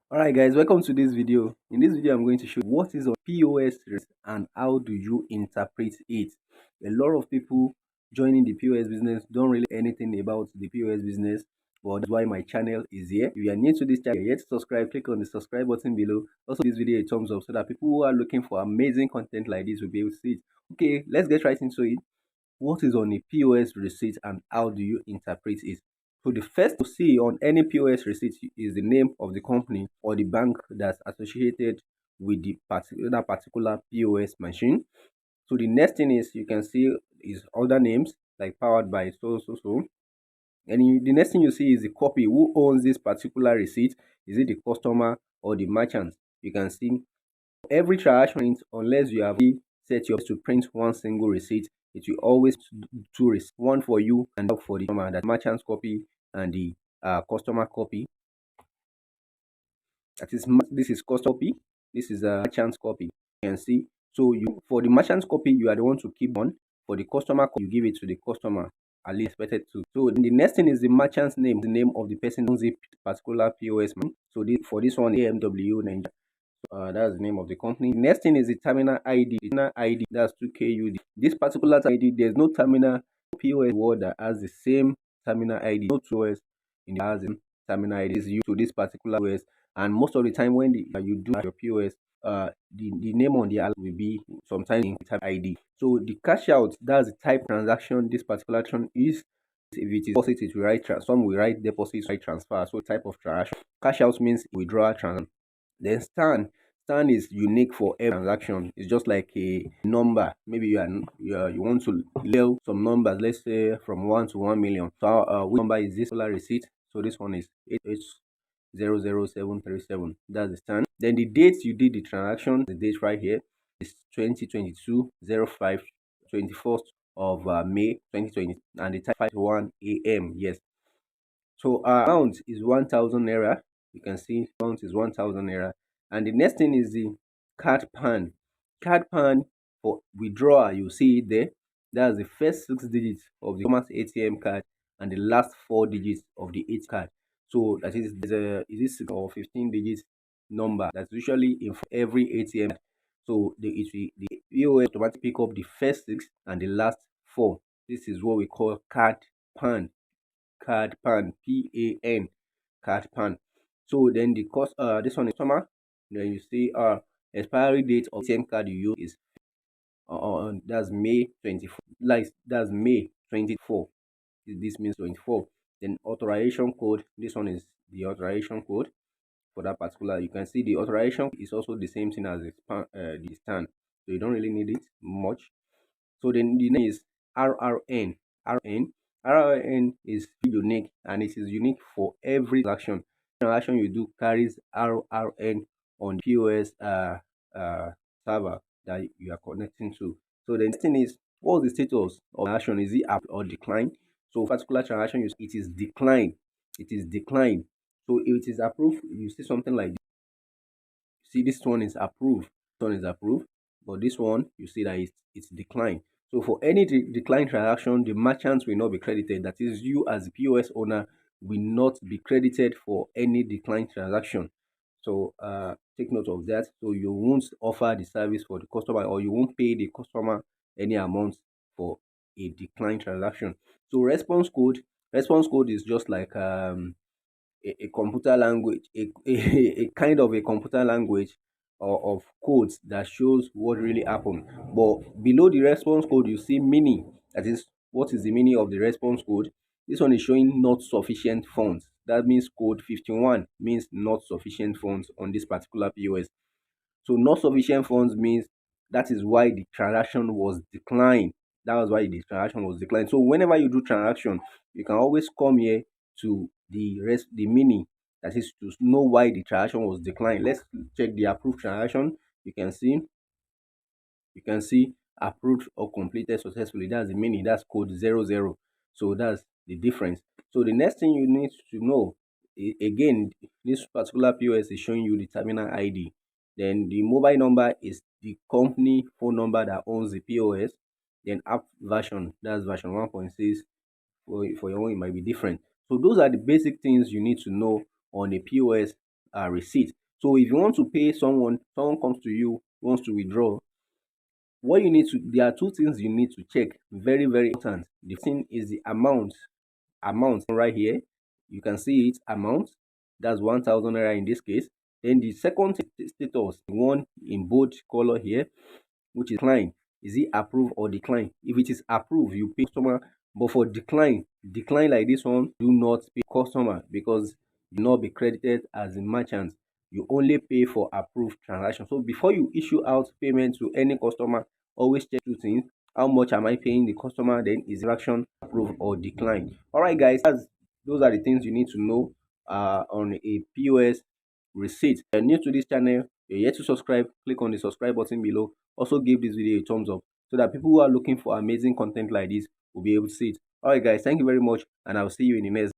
Alright guys, welcome to this video. In this video I'm going to show you what is on POS and how do you interpret it. A lot of people joining the POS business don't really know anything about the POS business, but that's why my channel is here. If you are new to this channel, yet to subscribe, click on the subscribe button below. Also this video a thumbs up so that people who are looking for amazing content like this will be able to see it. Okay, let's get right into it. What is on a POS receipt and how do you interpret it? So the first to see on any POS receipt is the name of the company or the bank that's associated with the particular POS machine. So the next thing is you can see is other names like powered by so. And the next thing you see is the copy. Who owns this particular receipt? Is it the customer or the merchant? You can see every transaction, unless you have set yours to print one single receipt, it will always do two receipts, one for you and for the customer, that merchant's copy and the customer copy. That is, this is customer copy, this is a merchant's copy. You can see. So you, for the merchant's copy, you are the one to keep on. For the customer copy, you give it to the customer, at least expected to. So the next thing is the merchant's name, the name of the person who owns a particular POS. So for this one, AMW Nigeria. That's the name of the company. Next thing is the terminal ID. The terminal ID, that's 2KUD. This particular ID, there's no terminal POS word that has the same terminal ID. No POS in the has the terminal ID is used to this particular POS. And most of the time when you do your POS, the name on the alert will be sometimes in type ID. So the cash out, that's the type transaction this particular transaction is. If it is deposit, it will write some will write deposit, write transfer. So type of transaction. Cash out means withdrawal transaction. Then stand is unique for every transaction. It's just like a number. Maybe you want to label some numbers. Let's say from 1 to 1 million. So which number is this particular receipt? So this one is 88000737. That's the stand. Then the date you did the transaction, the date right here is 2022 05 21st of May 2020, and the time 5:1 a.m. Yes. So amount is 1,000 naira. You can see amount is 1,000 naira. And the next thing is the card pan. Card pan for withdrawal, you see it there. That's the first 6 digits of the customer's ATM card and the last 4 digits of the H card. So that is is it 6 or 15 digits number that's usually in every ATM. So the POS automatically pick up the first 6 and the last 4. This is what we call card pan. Card pan, pan, card pan. So then the cost, this one is summer. Then you see expiry date of same card you use is that's May 24, like that's May 24. This means 24. Then authorization code, this one is the authorization code for that particular. You can see the authorization is also the same thing as the stand, so you don't really need it much. So then the name is RRN. RN. RRN is unique, and it is unique for every transaction. Transaction you do carries RRN on the POS server that you are connecting to. So the next thing is, what's the status of transaction? Is it up or decline? So particular transaction, it is declined. It is declined. So if it is approved, you see something like this. See, this one is approved. This one is approved, but this one you see that it's declined. So for any declined transaction, the merchant will not be credited. That is, you as the POS owner will not be credited for any declined transaction. So take note of that. So you won't offer the service for the customer, or you won't pay the customer any amount for a declined transaction. So response code is just like a computer language, a kind of a computer language of codes that shows what really happened. But below the response code, you see meaning. That is, what is the meaning of the response code? This one is showing not sufficient funds. That means code 51 means not sufficient funds on this particular POS. So not sufficient funds means that is why the transaction was declined. That was why the transaction was declined. So whenever you do transaction, you can always come here to the meaning. That is to know why the transaction was declined. Let's check the approved transaction. You can see approved or completed successfully. That's the meaning. That's code 00. So that's the difference. So the next thing you need to know, again, this particular POS is showing you the terminal ID. Then the mobile number is the company phone number that owns the POS. Then app version, that's version 1.6. For your own, it might be different. So those are the basic things you need to know on a POS receipt. So if you want to pay someone, someone comes to you, wants to withdraw, what you need to, there are two things you need to check, very very important. The thing is the amount right here. You can see it, amount, that's 1,000 naira in this case. Then the second status, the one in bold color here, which is decline. Is it approve or decline? If it is approve, you pay customer. But for decline like this one, do not pay customer, because you will not be credited as a merchant. You only pay for approved transaction. So before you issue out payment to any customer, always check two things. How much am I paying the customer? Then is the transaction approve or decline? All right, guys, those are the things you need to know on a POS receipt. If you're new to this channel, you're yet to subscribe, click on the subscribe button below. Also give this video a thumbs up so that people who are looking for amazing content like this will be able to see it. All right, guys, thank you very much, and I'll see you in the next